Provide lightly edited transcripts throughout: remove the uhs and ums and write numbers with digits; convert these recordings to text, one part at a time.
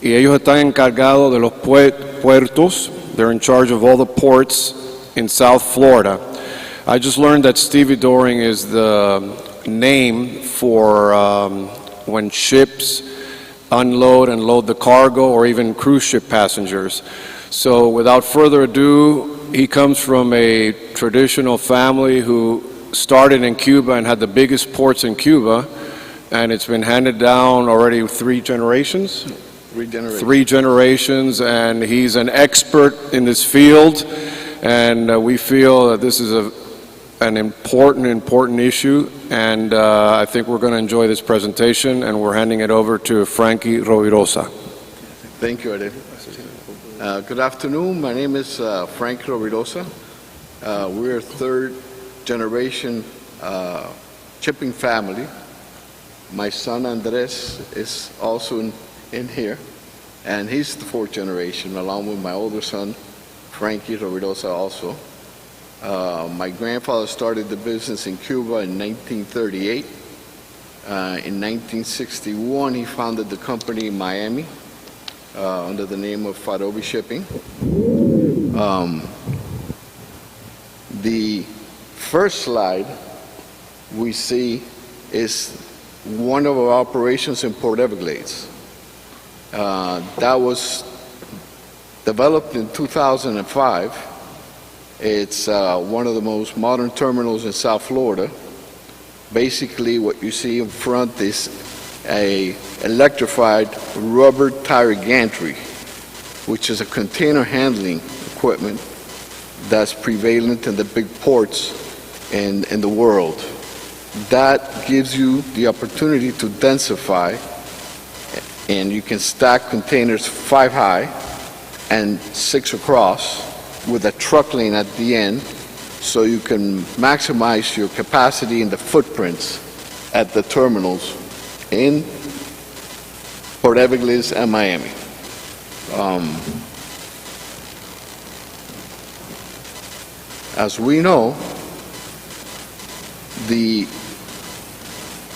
y ellos están encargados de los puertos. They're in charge of all the ports in South Florida. I just learned that stevedoring is the name for when ships unload and load the cargo, or even cruise ship passengers. So without further ado, he comes from a traditional family who started in Cuba and had the biggest ports in Cuba, and it's been handed down already three generations, and he's an expert in this field, and we feel that this is an important issue, and I think we're going to enjoy this presentation, and we're handing it over to Frankie Rovirosa. Thank you, Ariel. Good afternoon. My name is Frank Rovirosa. We're a third generation shipping family. My son Andres is also in here, and he's the fourth generation, along with my older son, Frankie Rovirosa also. My grandfather started the business in Cuba in 1938. In 1961, he founded the company in Miami under the name of Farobi Shipping. The first slide we see is one of our operations in Port Everglades. That was developed in 2005. It's one of the most modern terminals in South Florida. Basically, what you see in front is a electrified rubber tire gantry, which is a container handling equipment that's prevalent in the big ports in the world. That gives you the opportunity to densify, and you can stack containers 5 high and 6 across, with a truck lane at the end, so you can maximize your capacity in the footprints at the terminals in Port Everglades and Miami. As we know,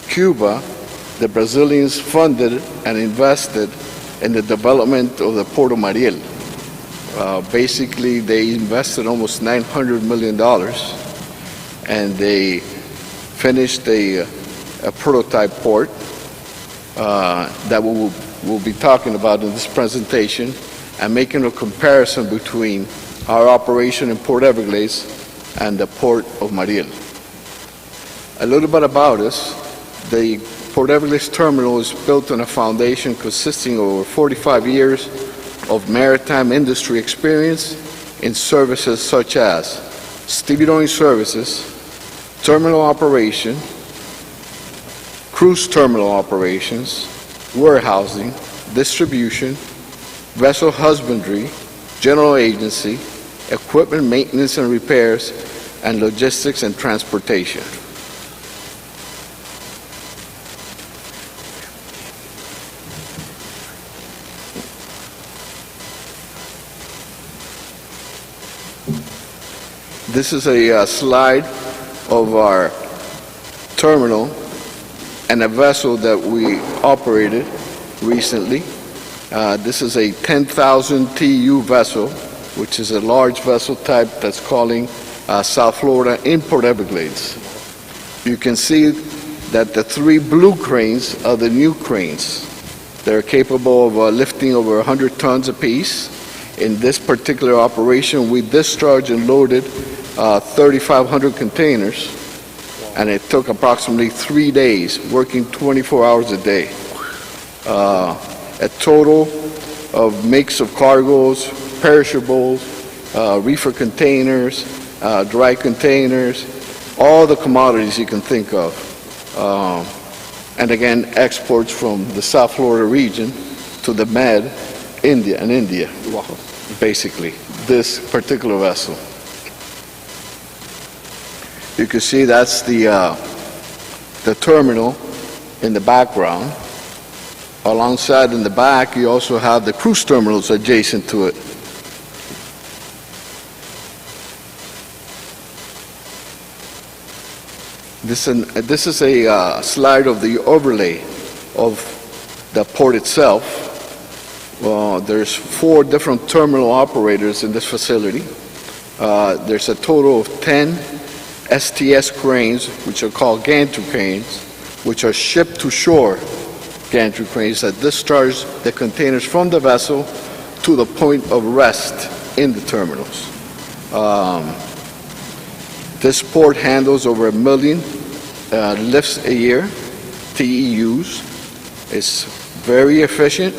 Cuba, the Brazilians funded and invested in the development of the Port of Mariel. Basically, they invested almost $900 million, and they finished a prototype port that we'll be talking about in this presentation, and making a comparison between our operation in Port Everglades and the Port of Mariel. A little bit about us. The Port Everglades terminal is built on a foundation consisting of over 45 years of maritime industry experience in services such as stevedoring services, terminal operation, cruise terminal operations, warehousing, distribution, vessel husbandry, general agency, equipment maintenance and repairs, and logistics and transportation. This is a slide of our terminal and a vessel that we operated recently. This is a 10,000 TEU vessel, which is a large vessel type that's calling South Florida in Port Everglades. You can see that the 3 blue cranes are the new cranes. They're capable of lifting over 100 tons apiece. In this particular operation, we discharged and loaded 3,500 containers, and it took approximately 3 days, working 24 hours a day. A total of mix of cargoes, perishables, reefer containers, dry containers, all the commodities you can think of. And again, exports from the South Florida region to the Med, India, basically, this particular vessel. You can see that's the terminal in the background. Alongside in the back, you also have the cruise terminals adjacent to it. This is a slide of the overlay of the port itself. There's 4 different terminal operators in this facility. There's a total of 10 STS cranes, which are called gantry cranes, which are shipped to shore gantry cranes that discharge the containers from the vessel to the point of rest in the terminals. This port handles over 1 million lifts a year, TEUs. It's very efficient.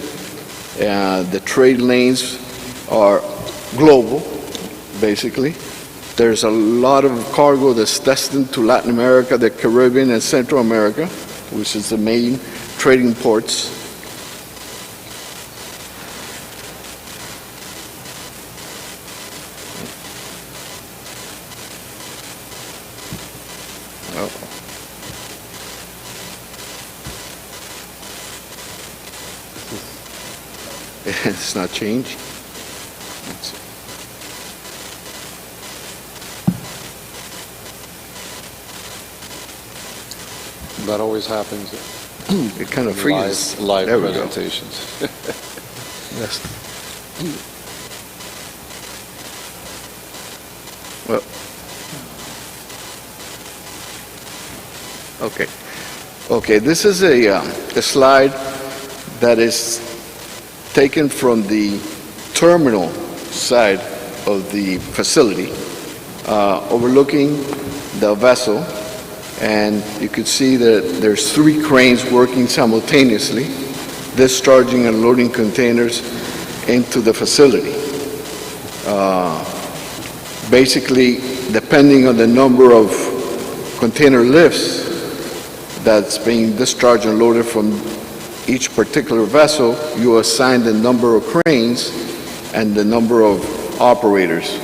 The trade lanes are global, basically. There's a lot of cargo that's destined to Latin America, the Caribbean, and Central America, which is the main trading ports. It's not changed. That always happens It kind of in freezes. live There we go. presentations. Yes. Well. Okay. Okay, this is a slide that is taken from the terminal side of the facility, overlooking the vessel, and you could see that there's 3 cranes working simultaneously, discharging and loading containers into the facility. Basically, depending on the number of container lifts that's being discharged and loaded from each particular vessel, you assign the number of cranes and the number of operators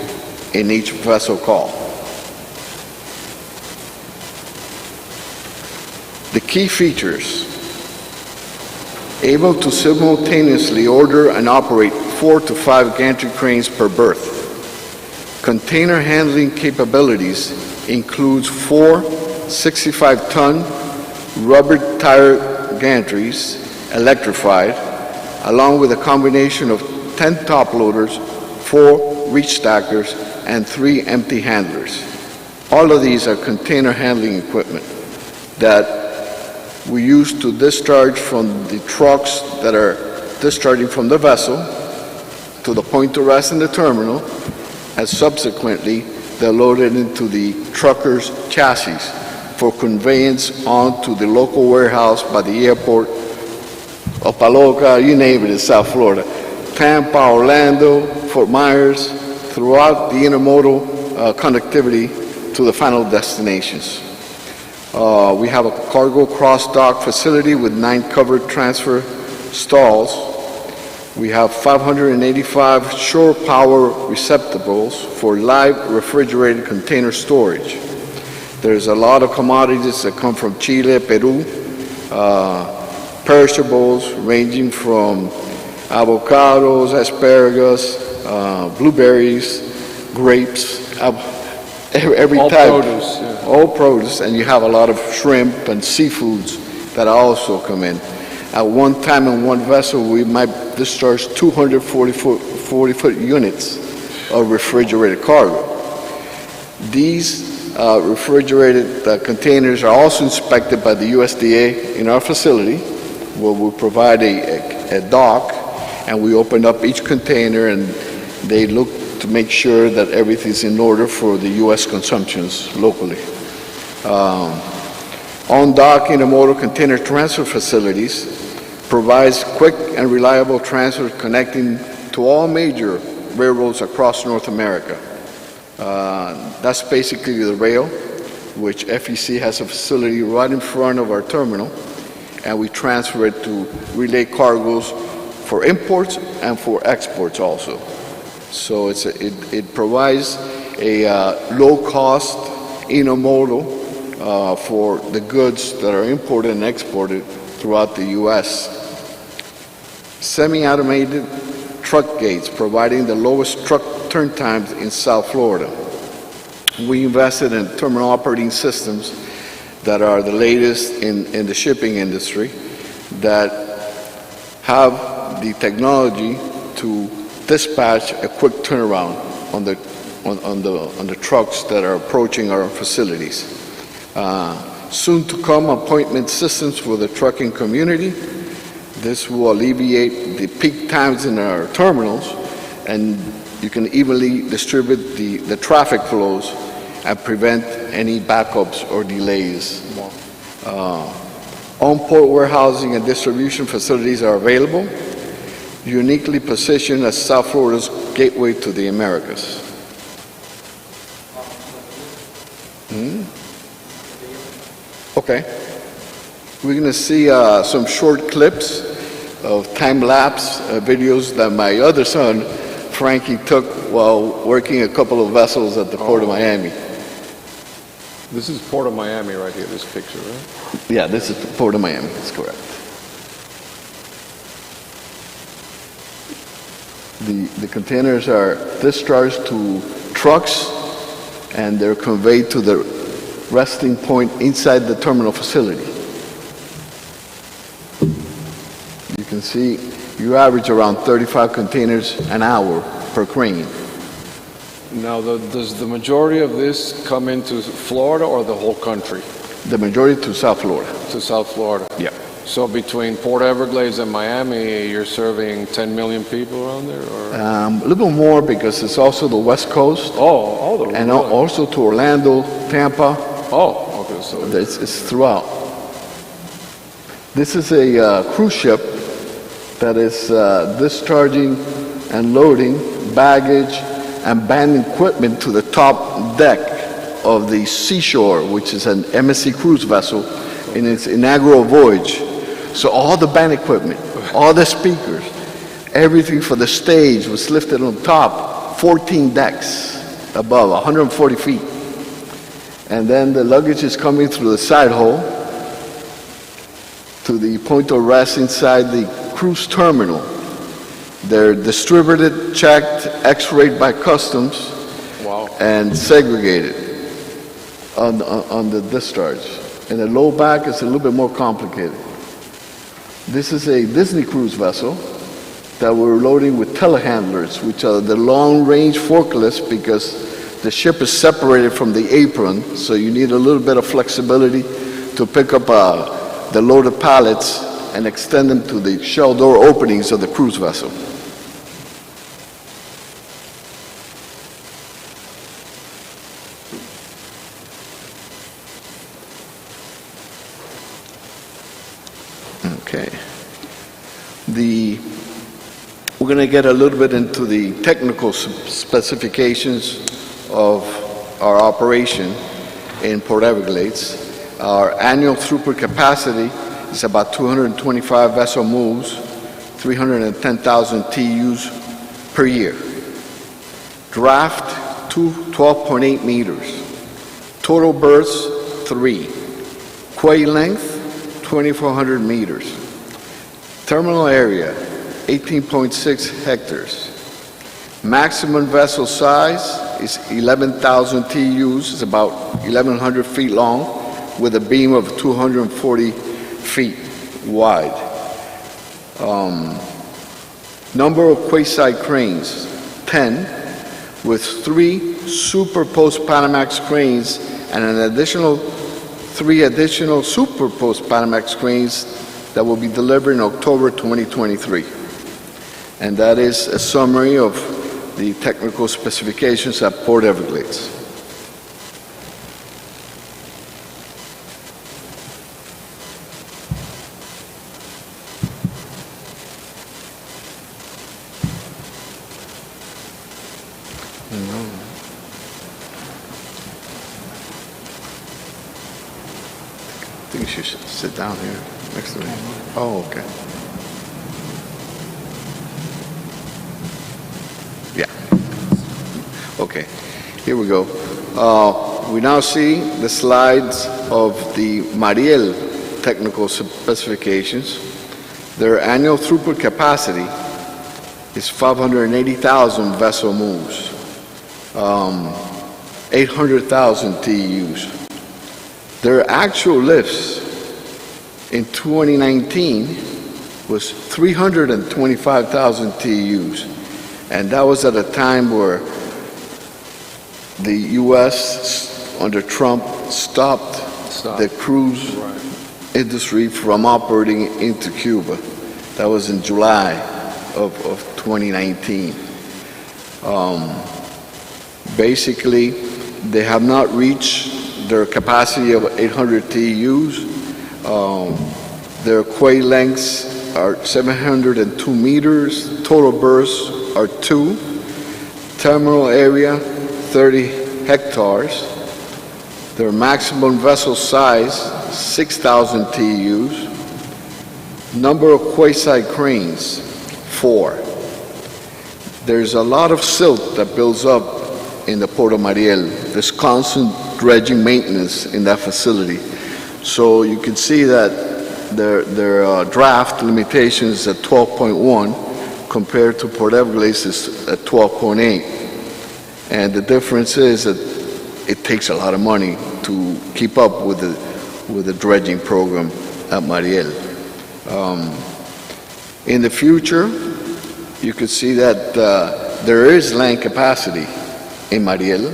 in each vessel call. The key features: able to simultaneously order and operate 4 to 5 gantry cranes per berth. Container handling capabilities includes 4 65-ton rubber tire gantries, electrified, along with a combination of 10 top loaders, 4 reach stackers, and 3 empty handlers. All of these are container handling equipment that we use to discharge from the trucks that are discharging from the vessel to the point of rest in the terminal, and subsequently they're loaded into the trucker's chassis for conveyance onto the local warehouse by the airport of Paloca, you name it, in South Florida. Tampa, Orlando, Fort Myers, throughout the intermodal connectivity to the final destinations. We have a cargo cross-dock facility with 9 covered transfer stalls. We have 585 shore power receptacles for live refrigerated container storage. There's a lot of commodities that come from Chile, Peru, perishables ranging from avocados, asparagus, blueberries, grapes, every All type. produce, yeah. All produce, and you have a lot of shrimp and seafoods that also come in. At one time in one vessel, we might discharge 240-foot units of refrigerated cargo. These refrigerated containers are also inspected by the USDA in our facility, where we provide a dock, and we open up each container and they look to make sure that everything's in order for the U.S. consumptions locally. On-dock intermodal container transfer facilities provides quick and reliable transfer connecting to all major railroads across North America. That's basically the rail, which FEC has a facility right in front of our terminal, and we transfer it to relay cargoes for imports and for exports also. So it provides a low-cost intermodal for the goods that are imported and exported throughout the U.S. Semi-automated truck gates, providing the lowest truck turn times in South Florida. We invested in terminal operating systems that are the latest in the shipping industry, that have the technology to dispatch a quick turnaround on the trucks that are approaching our facilities. Soon to come, appointment systems for the trucking community. This will alleviate the peak times in our terminals, and you can evenly distribute the traffic flows and prevent any backups or delays. On-port warehousing and distribution facilities are available, uniquely positioned as South Florida's gateway to the Americas. Okay. We're going to see some short clips of time-lapse videos that my other son, Frankie, took while working a couple of vessels at the Port of Miami. This is Port of Miami right here, this picture, right? Yeah, this is the Port of Miami, that's correct. The containers are discharged to trucks, and they're conveyed to the resting point inside the terminal facility. You can see you average around 35 containers an hour per crane. Now, does the majority of this come into Florida or the whole country? The majority to South Florida. To South Florida? Yeah. So between Port Everglades and Miami, you're serving 10 million people around there? Or? A little bit more because it's also the West Coast. And also to Orlando, Tampa. Oh, okay. So it's throughout. This is a cruise ship that is discharging and loading baggage and band equipment to the top deck of the Seashore, which is an MSC cruise vessel in its inaugural voyage. So all the band equipment, all the speakers, everything for the stage was lifted on top, 14 decks above, 140 feet. And then the luggage is coming through the side hole to the point of rest inside the cruise terminal. They're distributed, checked, x-rayed by customs, and segregated on the discharge. And the low back is a little bit more complicated. This is a Disney cruise vessel that we're loading with telehandlers, which are the long-range forklifts, because the ship is separated from the apron, so you need a little bit of flexibility to pick up the loaded pallets and extend them to the shell door openings of the cruise vessel. Okay. We're going to get a little bit into the technical specifications of our operation in Port Everglades. Our annual throughput capacity is about 225 vessel moves, 310,000 TEUs per year. Draft, 12.8 meters. Total berths, 3. Quay length, 2,400 meters. Terminal area, 18.6 hectares. Maximum vessel size is 11,000 TEUs, it's about 1,100 feet long, with a beam of 240 feet wide. Number of quayside cranes, 10, with 3 superposed Panamax cranes and an additional 3 additional superposed Panamax cranes that will be delivered in October 2023. And that is a summary of the technical specifications at Port Everglades. I think you should sit down here next to me. Oh, okay. Yeah. Okay, here we go. We now see the slides of the Mariel technical specifications. Their annual throughput capacity is 580,000 vessel moves, 800,000 TEUs. Their actual lifts in 2019 was 325,000 TEUs. And that was at a time where the U.S. under Trump stopped the cruise industry from operating into Cuba. That was in July of 2019. Basically, they have not reached their capacity of 800 TEUs. Their quay lengths are 702 meters, total berths are 2, terminal area 30 hectares, their maximum vessel size 6,000 TEUs, number of quayside cranes 4. There's a lot of silt that builds up in the Port of Mariel. There's constant dredging maintenance in that facility. So you can see that their draft limitations at 12.1 compared to Port Everglades is at 12.8. And the difference is that it takes a lot of money to keep up with the dredging program at Mariel. In the future, you could see that there is land capacity in Mariel.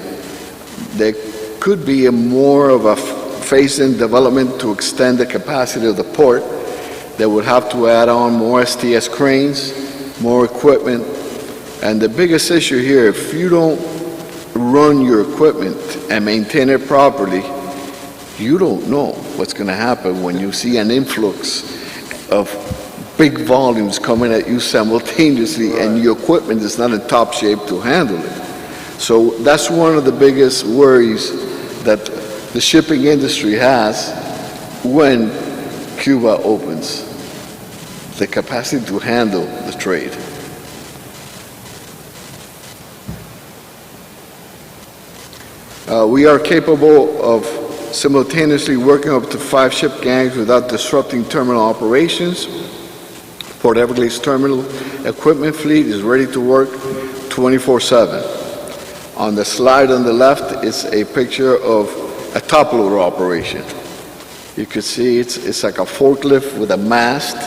There could be more of a phased-in development to extend the capacity of the port. They would have to add on more STS cranes, more equipment. And the biggest issue here, if you don't run your equipment and maintain it properly, you don't know what's going to happen when you see an influx of big volumes coming at you simultaneously and your equipment is not in top shape to handle it. So that's one of the biggest worries that the shipping industry has when Cuba opens, the capacity to handle the trade. We are capable of simultaneously working up to 5 ship gangs without disrupting terminal operations. Port Everglades terminal equipment fleet is ready to work 24/7. On the slide on the left is a picture of a top loader operation. You can see it's like a forklift with a mast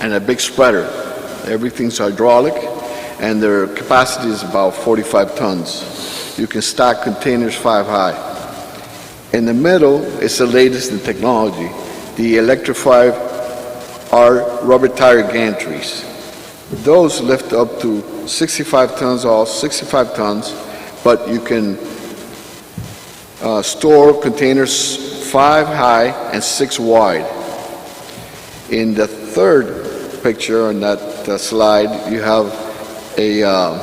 and a big spreader. Everything's hydraulic, and their capacity is about 45 tons. You can stack containers 5 high. In the middle is the latest in technology, the electrified rubber tire gantries. Those lift up to 65 tons, all 65 tons, but you can store containers 5 high and 6 wide. In the third picture on that slide, you have a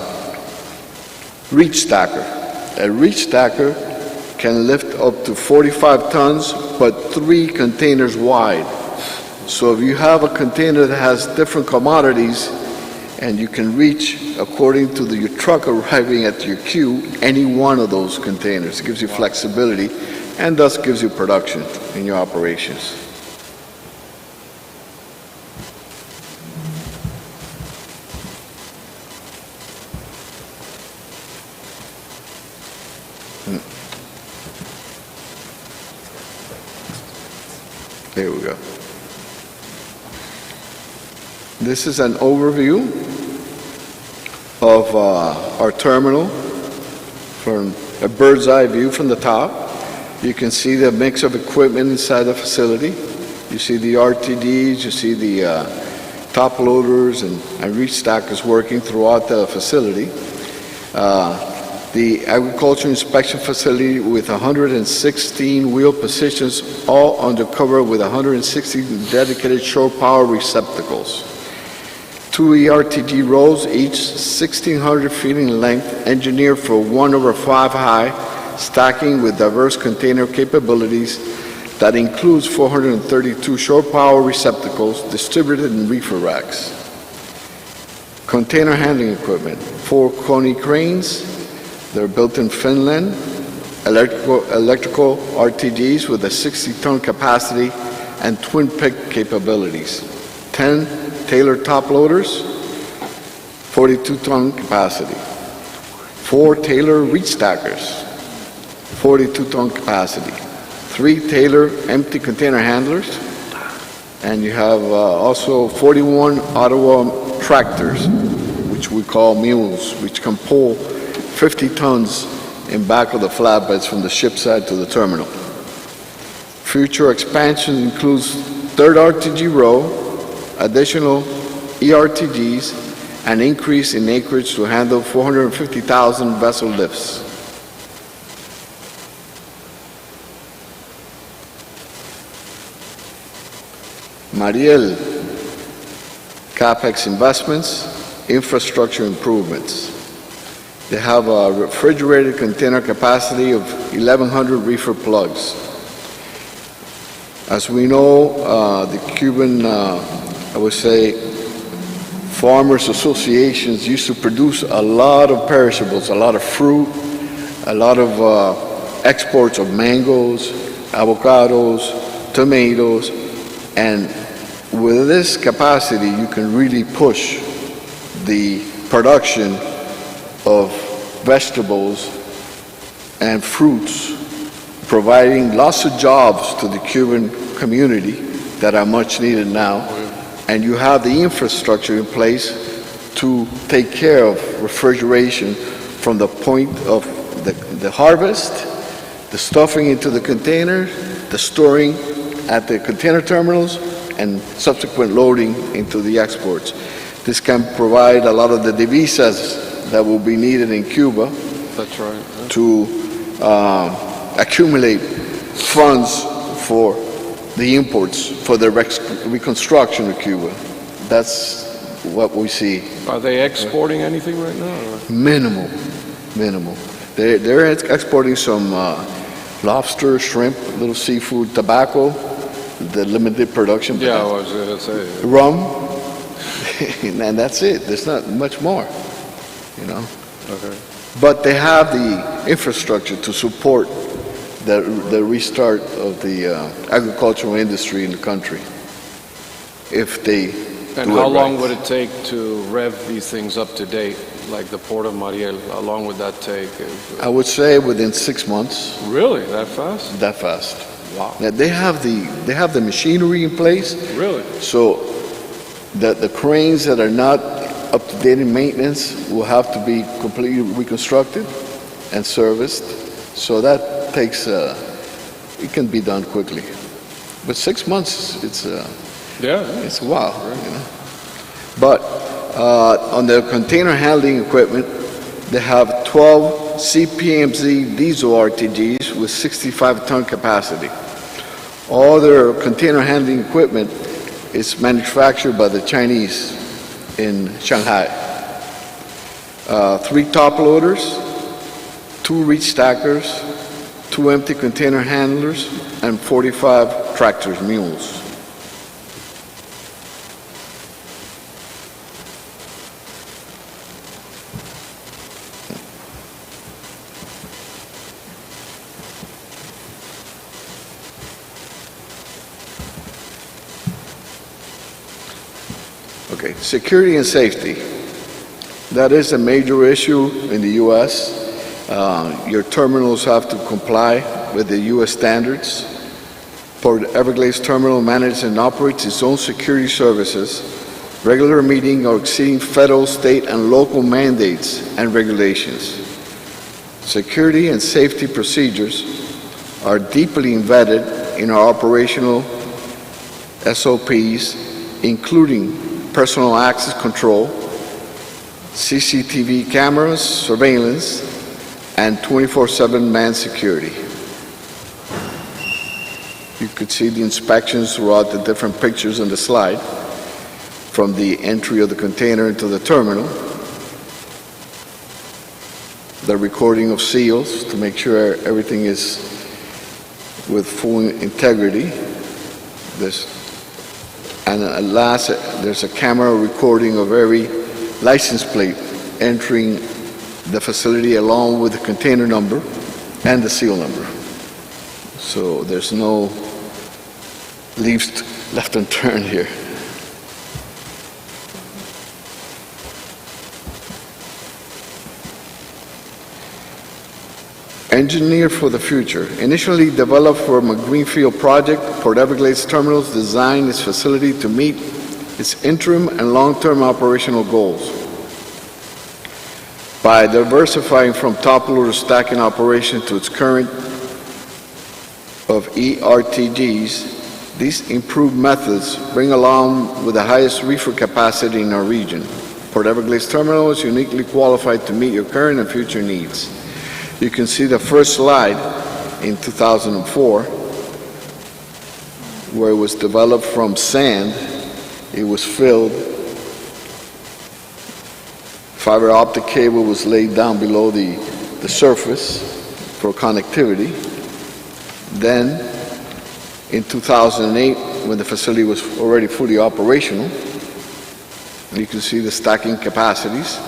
reach stacker. A reach stacker can lift up to 45 tons, but 3 containers wide. So if you have a container that has different commodities, and you can reach, according to your truck arriving at your queue, any one of those containers. It gives you flexibility and thus gives you production in your operations. There we go. This is an overview of our terminal from a bird's eye view from the top. You can see the mix of equipment inside the facility. You see the RTDs, you see the top loaders and reach stackers working throughout the facility. The agriculture inspection facility with 116 wheel positions, all undercover with 160 dedicated shore power receptacles. 2 ERTD rows, each 1,600 feet in length, engineered for 1/5 high, stacking with diverse container capabilities that includes 432 shore power receptacles distributed in reefer racks. Container handling equipment, 4 Coney cranes, they're built in Finland, electrical RTDs with a 60-ton capacity and twin pick capabilities, 10 Taylor top loaders, 42-ton capacity, 4 Taylor reach stackers, 42-ton capacity, 3 Taylor empty container handlers, And you have also 41 Ottawa tractors, which we call mules, which can pull 50 tons in back of the flatbeds from the ship side to the terminal. Future expansion includes third RTG row, additional ERTGs, and increase in acreage to handle 450,000 vessel lifts. Mariel, CAPEX investments, infrastructure improvements. They have a refrigerated container capacity of 1,100 reefer plugs. As we know, the Cuban, I would say, farmers associations used to produce a lot of perishables, a lot of fruit, a lot of exports of mangoes, avocados, tomatoes, and with this capacity, you can really push the production of vegetables and fruits, providing lots of jobs to the Cuban community that are much needed now. And you have the infrastructure in place to take care of refrigeration from the point of the harvest, the stuffing into the container, the storing at the container terminals, and subsequent loading into the exports. This can provide a lot of the divisas that will be needed in Cuba. That's right. To accumulate funds for the imports for the reconstruction of Cuba. That's what we see. Are they exporting anything right now? Or? Minimal. They're exporting some lobster, shrimp, little seafood, tobacco, the limited production. Yeah, I was going to say. Rum, and that's it. There's not much more, you know. Okay. But they have the infrastructure to support the restart of the agricultural industry in the country. If they And how long would it take to rev these things up to date, like the Port of Mariel? How long would that take? I would say within 6 months. Really? That fast? That fast. Wow. Now, they have the machinery in place. Really? So the cranes that are not up to date in maintenance will have to be completely reconstructed and serviced. So that takes, it can be done quickly. But 6 months, it's a while, you know. But on the container handling equipment, they have 12 CPMZ diesel RTGs with 65-ton capacity. All their container handling equipment is manufactured by the Chinese in Shanghai. 3 top loaders, 2 reach stackers, 2 empty container handlers, and 45 tractors, mules. Okay, security and safety. That is a major issue in the U.S. Your terminals have to comply with the U.S. standards. Port Everglades Terminal manages and operates its own security services, regular meeting or exceeding federal, state, and local mandates and regulations. Security and safety procedures are deeply embedded in our operational SOPs, including personal access control, CCTV cameras, surveillance, and 24/7 manned security. You could see the inspections throughout the different pictures on the slide, from the entry of the container into the terminal, the recording of seals to make sure everything is with full integrity. And last, there's a camera recording of every license plate entering the facility along with the container number and the seal number. So there's no leaves left unturned here. Engineered for the future. Initially developed from a greenfield project, Port Everglades Terminals designed its facility to meet its interim and long-term operational goals. By diversifying from top-loader stacking operation to its current of ERTGs, these improved methods bring along with the highest reefer capacity in our region. Port Everglades Terminal is uniquely qualified to meet your current and future needs. You can see the first slide in 2004, where it was developed from sand. It was filled. Fiber optic cable was laid down below the surface for connectivity. Then, in 2008, when the facility was already fully operational, you can see the stacking capacities,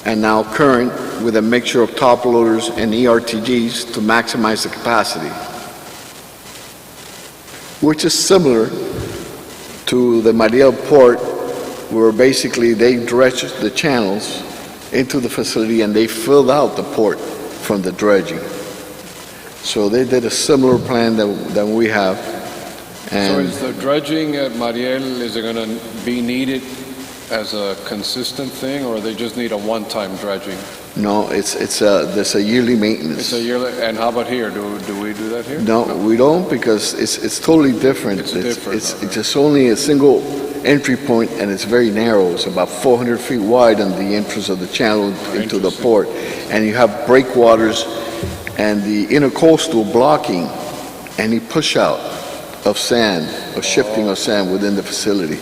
and now current with a mixture of top loaders and ERTGs to maximize the capacity, which is similar to the Mariel port, where basically they dredged the channels into the facility and they filled out the port from the dredging. So they did a similar plan that we have. And so is the dredging at Mariel, is it going to be needed as a consistent thing, or they just need a one-time dredging? no, there's a yearly maintenance. It's a yearly, and how about here? Do we do that here? No, we don't, because it's totally different. It's different, It's okay. just only a single entry point, and it's very narrow. It's about 400 feet wide on the entrance of the channel into the interesting. port. And you have breakwaters and the intercoastal blocking any push out of sand, or shifting of sand within the facility.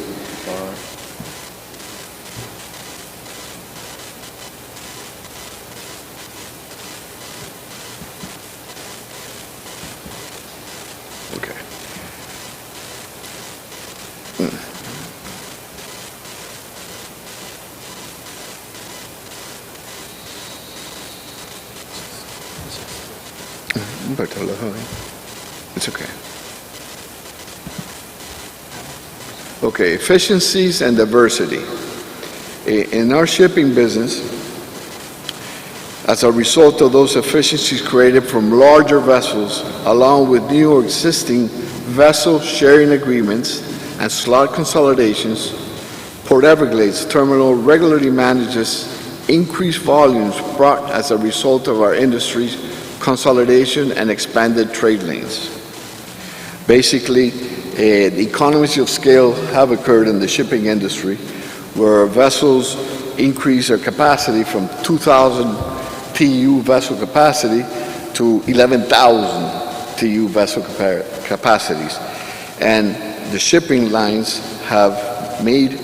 Okay. It's okay. Okay, efficiencies and diversity. In our shipping business, as a result of those efficiencies created from larger vessels, along with new or existing vessel sharing agreements and slot consolidations, Port Everglades Terminal regularly manages increased volumes brought as a result of our industry's consolidation and expanded trade lanes. Basically, the economies of scale have occurred in the shipping industry, where vessels increase their capacity from 2,000 TEU vessel capacity to 11,000 TEU vessel capacities. And the shipping lines have made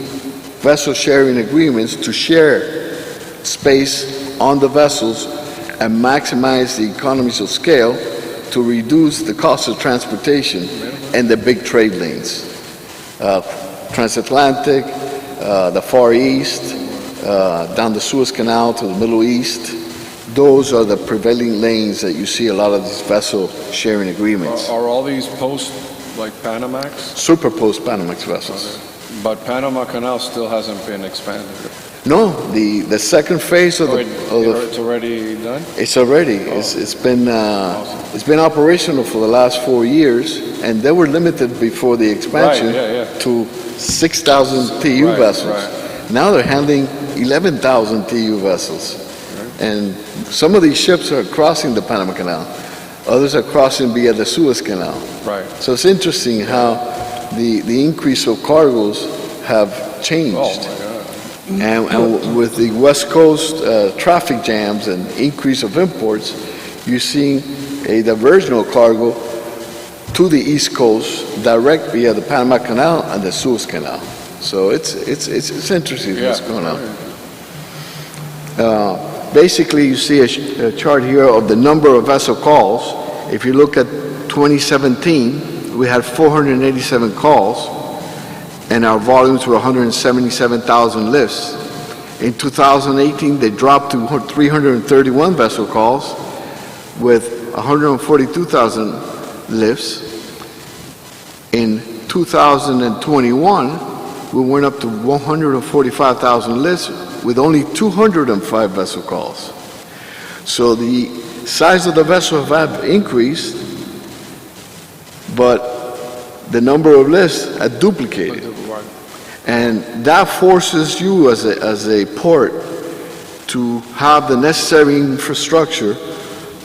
vessel sharing agreements to share space on the vessels and maximize the economies of scale to reduce the cost of transportation and the big trade lanes. Transatlantic, the Far East, down the Suez Canal to the Middle East. Those are the prevailing lanes that you see a lot of these vessel sharing agreements. Are all these post, like Panamax? Superposed Panamax vessels. But Panama Canal still hasn't been expanded. No, the second phase of It's already done? it's already, it's been operational for the last 4 years, and they were limited before the expansion to 6,000 TEU Right, vessels. right. Now they're handling 11,000 TEU vessels. And some of these ships are crossing the Panama Canal. Others are crossing via the Suez Canal. Right. So it's interesting how the increase of cargoes have changed. Oh, my God. And with the West Coast traffic jams and increase of imports, you're seeing a diversion of cargo to the East Coast direct via the Panama Canal and the Suez Canal. So it's interesting what's going on. Basically, you see a chart here of the number of vessel calls. If you look at 2017, we had 487 calls, and our volumes were 177,000 lifts. In 2018, they dropped to 331 vessel calls with 142,000 lifts. In 2021, we went up to 145,000 lifts with only 205 vessel calls. So the size of the vessel have increased, but the number of lists had duplicated. And that forces you as a port to have the necessary infrastructure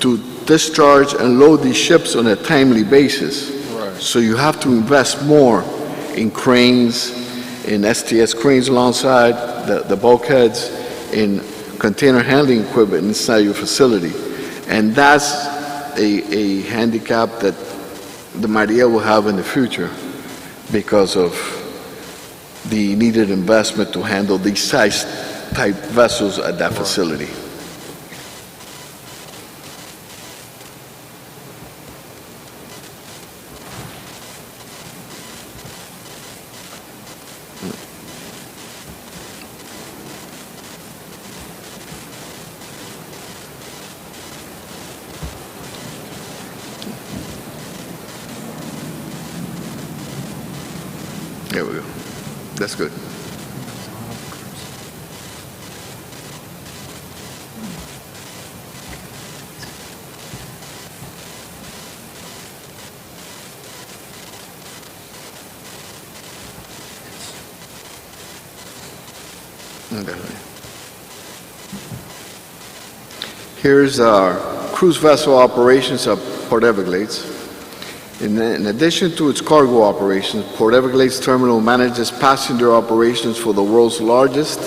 to discharge and load these ships on a timely basis. Right. So you have to invest more in cranes, in STS cranes alongside the bulkheads, in container handling equipment inside your facility. And that's a handicap that the Mariel will have in the future because of the needed investment to handle these size type vessels at that facility. There we go. That's good. Okay. Here's our cruise vessel operations of Port Everglades. In addition to its cargo operations, Port Everglades Terminal manages passenger operations for the world's largest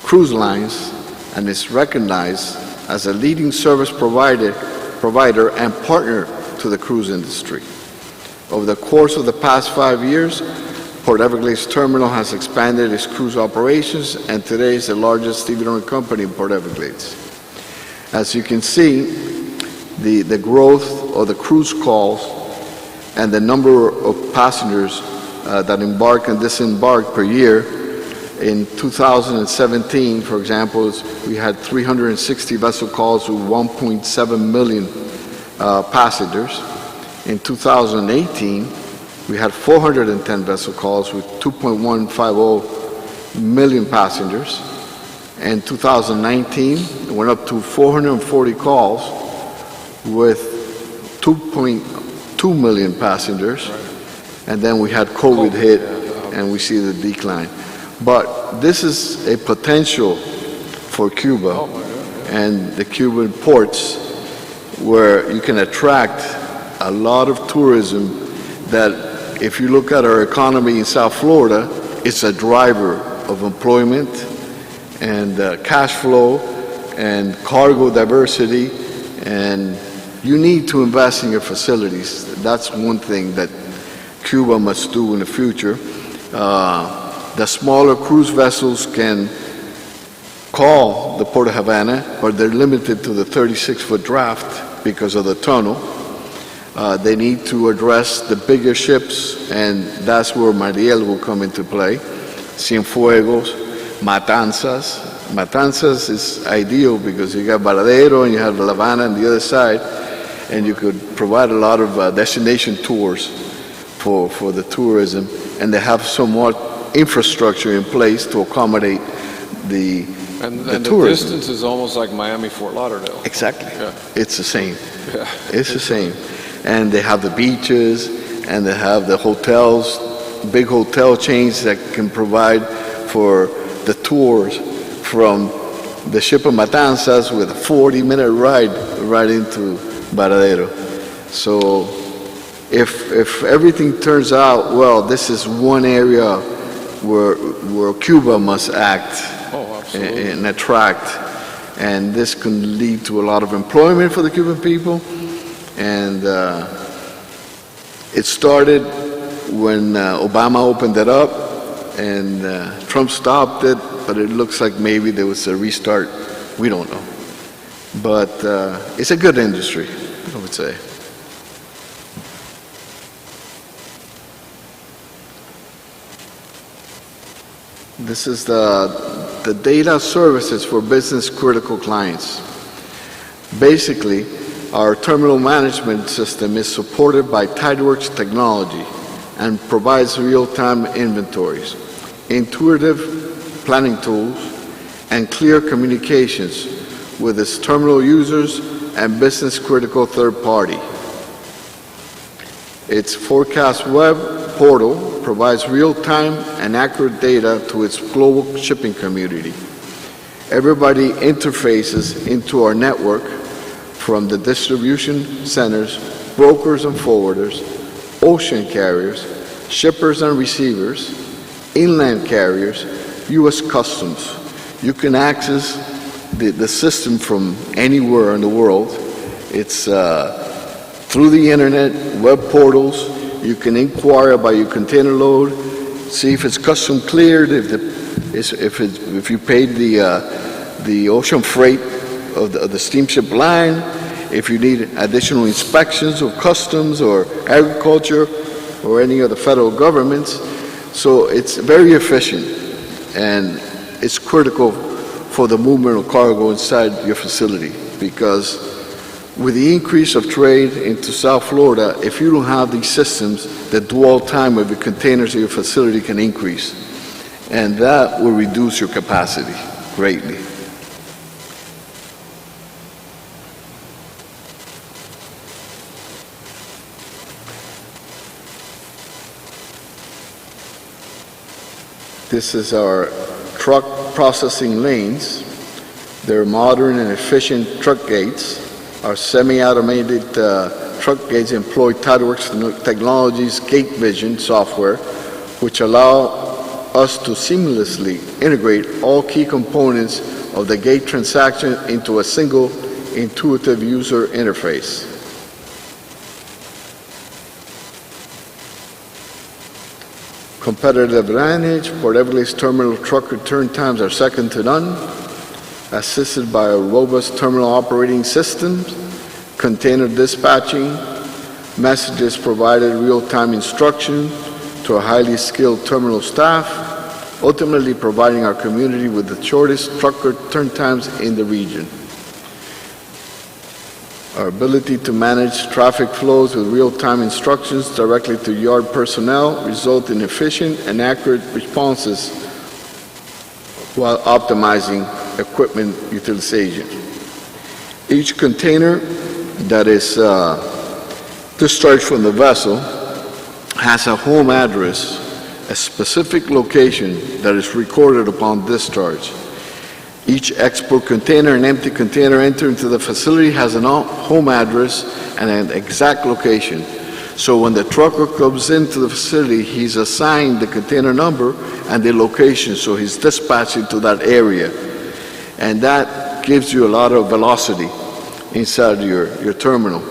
cruise lines and is recognized as a leading service provider and partner to the cruise industry. Over the course of the past 5 years, Port Everglades Terminal has expanded its cruise operations and today is the largest stevedoring company in Port Everglades. As you can see, the growth of the cruise calls and the number of passengers that embark and disembark per year. In 2017, for example, we had 360 vessel calls with 1.7 million passengers. In 2018, we had 410 vessel calls with 2.150 million passengers. In 2019, it went up to 440 calls with 2.2 million passengers. And then we had COVID hit, and we see the decline. But this is a potential for Cuba and the Cuban ports where you can attract a lot of tourism that, if you look at our economy in South Florida, it's a driver of employment and cash flow and cargo diversity, and you need to invest in your facilities. That's one thing that Cuba must do in the future. The smaller cruise vessels can call the Port of Havana, but they're limited to the 36-foot draft because of the tunnel. They need to address the bigger ships, and that's where Mariel will come into play. Cienfuegos, Matanzas. Matanzas is ideal because you got Varadero and you have La Habana on the other side, and you could provide a lot of destination tours for the tourism, and they have somewhat infrastructure in place to accommodate the And tourism. the distance is almost like Miami-Fort Lauderdale. Exactly. Yeah. It's the same. Yeah. It's the same. And they have the beaches, and they have the hotels, big hotel chains that can provide for the tours from the ship of Matanzas with a 40-minute ride right into Varadero. So if everything turns out well, this is one area where Cuba must act and attract, and this can lead to a lot of employment for the Cuban people. And it started when Obama opened it up, and Trump stopped it, but it looks like maybe there was a restart. We don't know. But it's a good industry, I would say. This is the data services for business critical clients. Basically, our terminal management system is supported by TideWorks technology and provides real-time inventories, intuitive planning tools, and clear communications with its terminal users, and business-critical third party. Its forecast web portal provides real-time and accurate data to its global shipping community. Everybody interfaces into our network, from the distribution centers, brokers and forwarders, ocean carriers, shippers and receivers, inland carriers, U.S. Customs. You can access the system from anywhere in the world. It's through the internet, web portals. You can inquire about your container load, see if it's custom cleared, if you paid the ocean freight of the steamship line, if you need additional inspections of customs or agriculture or any of the federal governments. So it's very efficient, and it's critical for the movement of cargo inside your facility, because with the increase of trade into South Florida, if you don't have these systems, the dwell time of your containers in your facility can increase, and that will reduce your capacity greatly. This is our truck processing lanes. They're modern and efficient truck gates. Our semi-automated truck gates employ TideWorks Technologies Gate Vision software, which allow us to seamlessly integrate all key components of the gate transaction into a single intuitive user interface. Competitive advantage: Port Everglades terminal truck return times are second to none, assisted by a robust terminal operating system, container dispatching, messages provided, real-time instruction to a highly skilled terminal staff, ultimately providing our community with the shortest truck return times in the region. Our ability to manage traffic flows with real-time instructions directly to yard personnel result in efficient and accurate responses while optimizing equipment utilization. Each container that is discharged from the vessel has a home address, a specific location that is recorded upon discharge. Each export container and empty container entered into the facility has a home address and an exact location. So when the trucker comes into the facility, he's assigned the container number and the location, so he's dispatching to that area. And that gives you a lot of velocity inside your terminal.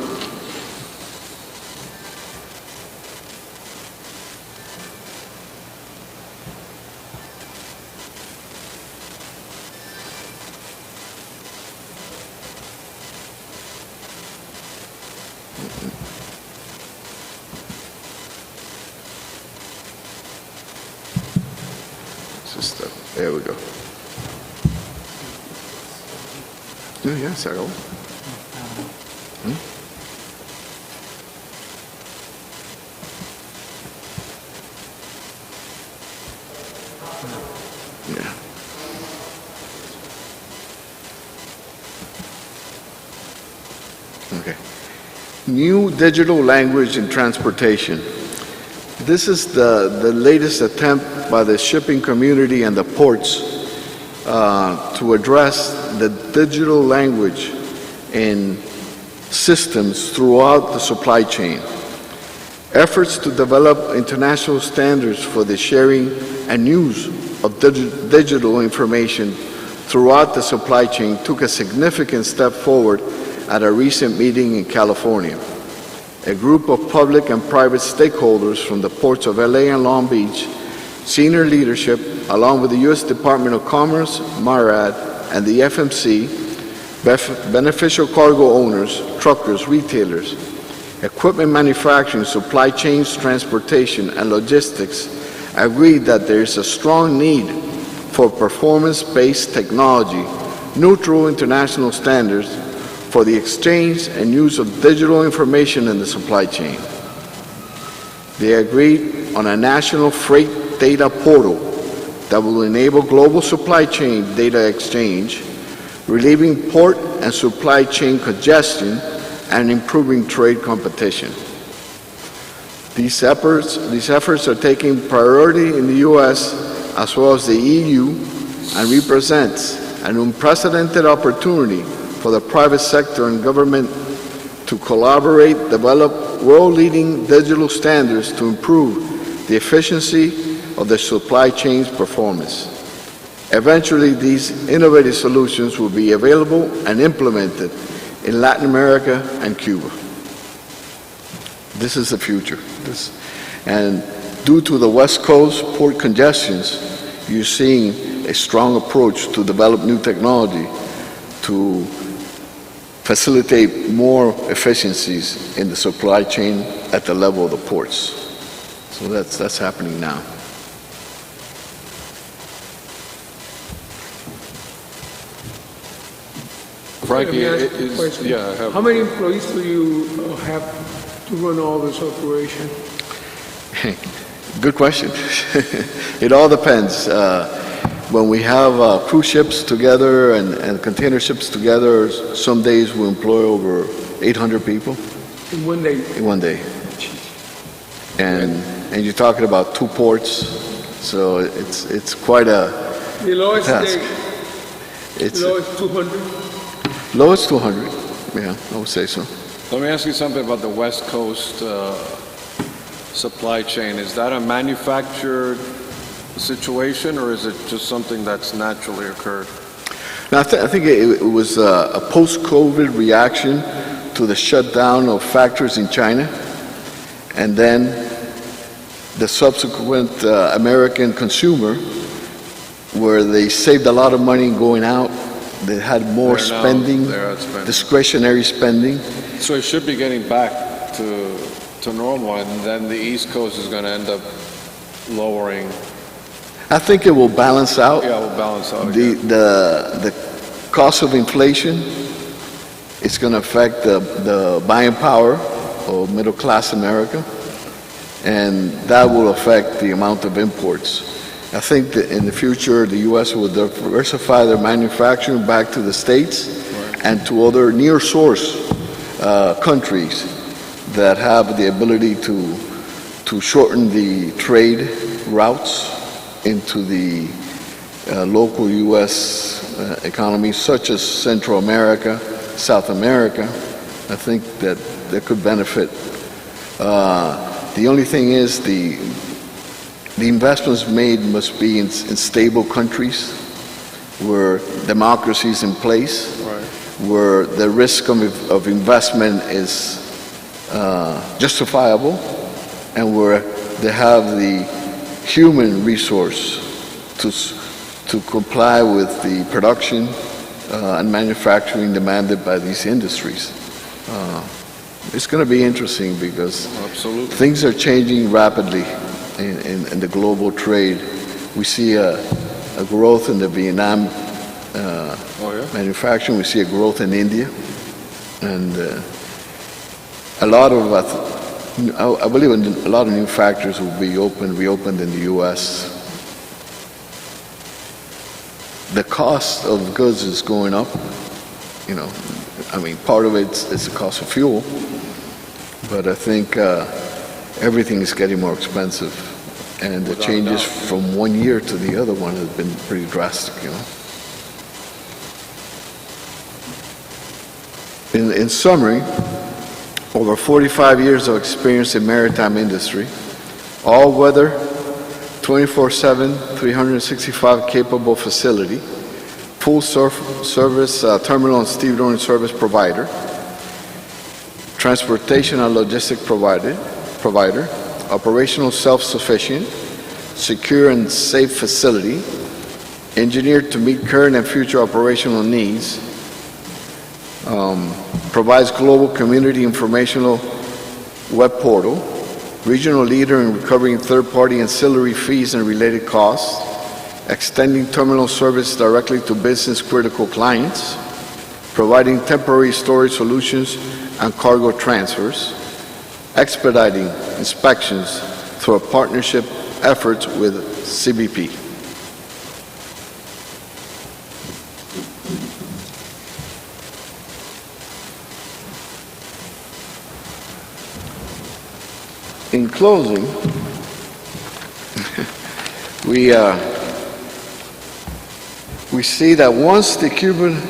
There we go. No, ya se acabó. Yeah. Okay. New digital language in transportation. This is the latest attempt by the shipping community and the ports to address the digital language in systems throughout the supply chain. Efforts to develop international standards for the sharing and use of digital information throughout the supply chain took a significant step forward at a recent meeting in California. A group of public and private stakeholders from the ports of LA and Long Beach, senior leadership, along with the U.S. Department of Commerce, MARAD, and the FMC, beneficial cargo owners, truckers, retailers, equipment manufacturing, supply chains, transportation, and logistics agreed that there is a strong need for performance-based technology, neutral international standards for the exchange and use of digital information in the supply chain. They agreed on a national freight data portal that will enable global supply chain data exchange, relieving port and supply chain congestion, and improving trade competition. These efforts are taking priority in the U.S. as well as the EU and represents an unprecedented opportunity for the private sector and government to collaborate, develop world-leading digital standards to improve the efficiency of the supply chain's performance. Eventually, these innovative solutions will be available and implemented in Latin America and Cuba. This is the future. And due to the West Coast port congestions, you're seeing a strong approach to develop new technology to facilitate more efficiencies in the supply chain at the level of the ports. So that's happening now. Frankie, How many employees do you have to run all this operation? Good question. It all depends. When we have cruise ships together and container ships together, some days we employ over 800 people. In one day? In one day. And you're talking about 2 ports, so it's quite a The lowest task. day, the lowest 200? Lowest 200, yeah, I would say so. Let me ask you something about the West Coast supply chain. Is that a manufactured situation, or is it just something that's naturally occurred? Now, I think it was a post-COVID reaction to the shutdown of factories in China, and then the subsequent American consumer, where they saved a lot of money going out. They had more spending, discretionary spending. So it should be getting back to normal, and then the East Coast is going to end up lowering. I think it will balance out. Yeah, it will balance out. The cost of inflation is going to affect the buying power of middle class America, and that will affect the amount of imports. I think that in the future, the U.S. will diversify their manufacturing back to the States and to other near-source countries that have the ability to shorten the trade routes into the local U.S. economies, such as Central America, South America. I think that could benefit. The only thing is the investments made must be in stable countries where democracy is in place, where the risk of investment is justifiable, and where they have the human resource to comply with the production and manufacturing demanded by these industries. It's going to be interesting because things are changing rapidly in the global trade. We see a growth in the Vietnam manufacturing. We see a growth in India, and a lot of I believe a lot of new factories will be reopened in the U.S. The cost of goods is going up. You know, I mean, part of it's the cost of fuel, but I think everything is getting more expensive, and the changes from one year to the other one have been pretty drastic, you know. In summary, over 45 years of experience in maritime industry, all weather, 24/7, 365 capable facility, full service terminal and stevedoring service provider, transportation and logistic provider, operational self-sufficient, secure and safe facility, engineered to meet current and future operational needs, provides global community informational web portal, regional leader in recovering third-party ancillary fees and related costs, extending terminal service directly to business-critical clients, providing temporary storage solutions and cargo transfers, expediting inspections through a partnership efforts with CBP. In closing, we see that once the Cuban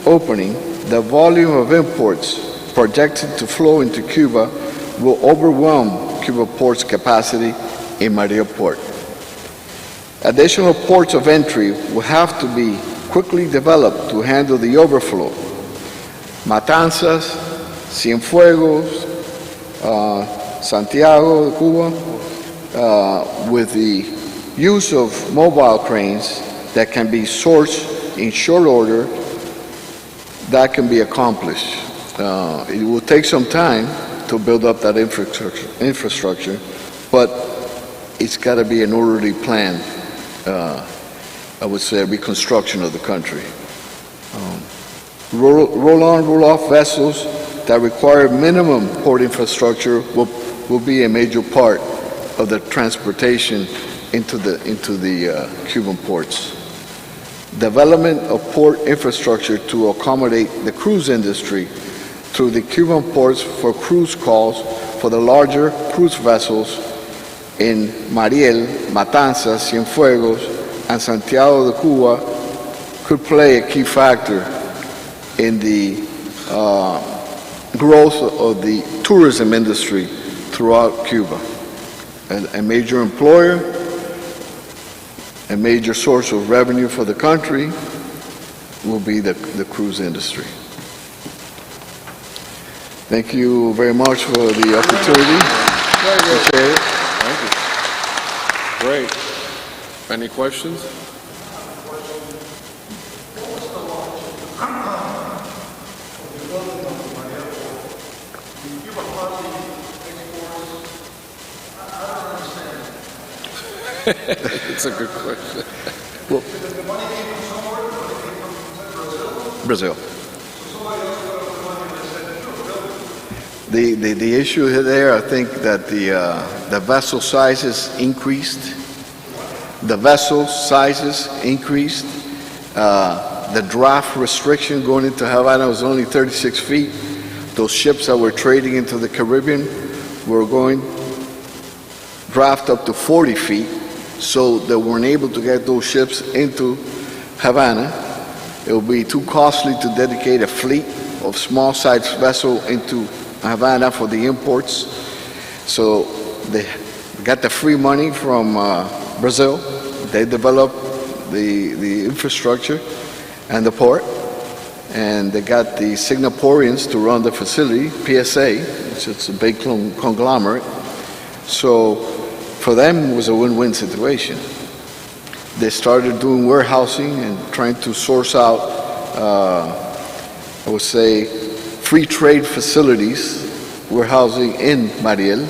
opening, the volume of imports projected to flow into Cuba will overwhelm Cuba Port's capacity in Mariel Port. Additional ports of entry will have to be quickly developed to handle the overflow. Matanzas, Cienfuegos, Santiago de Cuba, with the use of mobile cranes that can be sourced in short order, that can be accomplished. It will take some time to build up that infrastructure, but it's got to be an orderly plan, I would say, a reconstruction of the country. Roll-on, roll-off vessels that require minimum port infrastructure will be a major part of the transportation into the Cuban ports. Development of port infrastructure to accommodate the cruise industry through the Cuban ports for cruise calls for the larger cruise vessels in Mariel, Matanzas, Cienfuegos, and Santiago de Cuba could play a key factor in the growth of the tourism industry throughout Cuba. A major employer, a major source of revenue for the country will be the cruise industry. Thank you very much for the opportunity. Appreciate it. Thank you. Great. Any questions? It's a good question. Well, Brazil. The issue there, I think that the vessel sizes increased. The vessel sizes increased. The draft restriction going into Havana was only 36 feet. Those ships that were trading into the Caribbean were going draft up to 40 feet. So they weren't able to get those ships into Havana. It will be too costly to dedicate a fleet of small-sized vessel into Havana for the imports. So they got the free money from Brazil. They developed the infrastructure and the port, and they got the Singaporeans to run the facility, PSA, which is a big conglomerate. So for them, it was a win-win situation. They started doing warehousing and trying to source out, I would say, free trade facilities, warehousing in Mariel.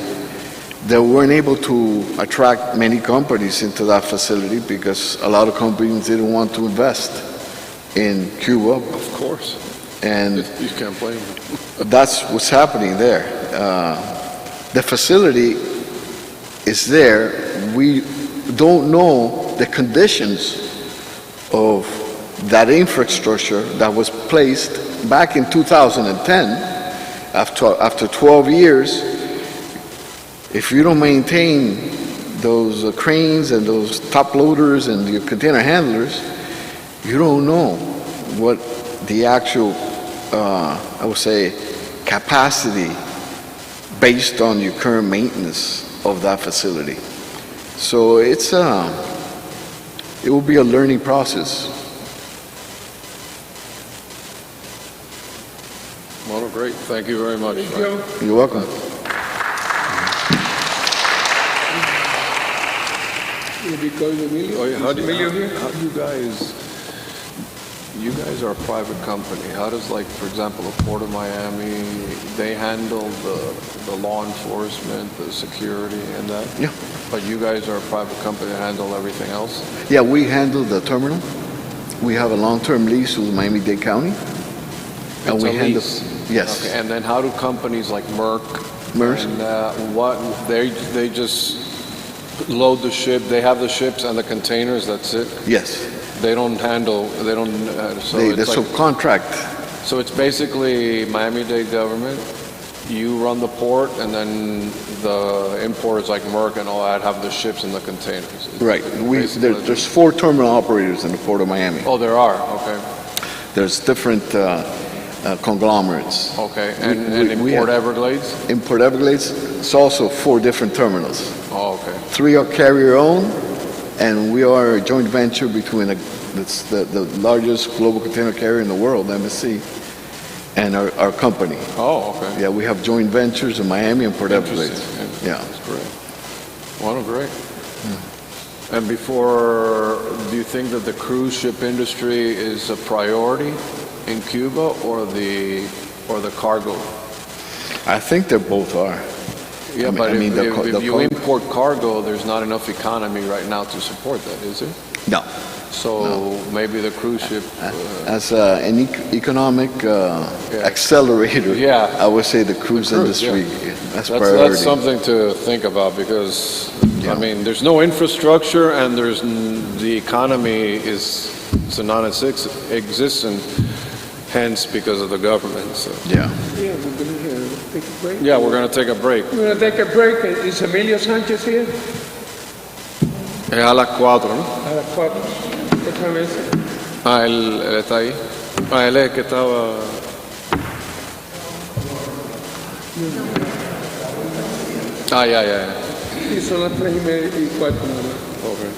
They weren't able to attract many companies into that facility because a lot of companies didn't want to invest in Cuba. Of course. And you can't blame them. that's what's happening there. The facility is there. We don't know the conditions of that infrastructure that was placed back in 2010. After 12 years, if you don't maintain those cranes and those top loaders and your container handlers, you don't know what the actual, I would say, capacity based on your current maintenance of that facility. So it will be a learning process. Well, great. Thank you very much. Thank you. You're welcome. Because Emilio, Oh, yeah. How do Emilio here? you guys are a private company. How does, like, for example, the Port of Miami, they handle the law enforcement, the security and that? Yeah. But you guys are a private company that handle everything else? Yeah, we handle the terminal. We have a long-term lease with Miami-Dade County. And It's we a handle, lease. yes. Okay. And then how do companies like Maersk and they just load the ship, they have the ships and the containers, that's it? Yes. They don't handle, They subcontract. So it's basically Miami-Dade government you run the port, and then the importers like Merck and all that have the ships and the containers. Right. There's 4 terminal operators in the Port of Miami. Oh, there are, okay. There's different conglomerates. Okay, and in Port Everglades? In Port Everglades, it's also 4 different terminals. Oh, okay. 3 are carrier-owned, and we are a joint venture between the largest global container carrier in the world, MSC, and our company. Oh, okay. Yeah, we have joint ventures in Miami and Port Everglades. Interesting. Yeah. That's great. Well, great. And before, do you think that the cruise ship industry is a priority in Cuba or the cargo? I think they both are. Yeah, but I mean, if you import cargo, there's not enough economy right now to support that, is there? No. So maybe the cruise ship. As an economic accelerator, Yeah. I would say the cruise industry, that's priority. That's something to think about because, I mean, there's no infrastructure and the economy is non-existent, hence because of the government. So. Yeah. Yeah, we're going to take a break. Yeah, we're going to take a break. We're going to take a break. Is Emilio Sánchez here? Es a las 4, ¿no? A las 4. Otra vez. Ah, él está ahí. Ah, él es el que estaba. Ah, ya. Sí, son las 3:30 y 4. Okay.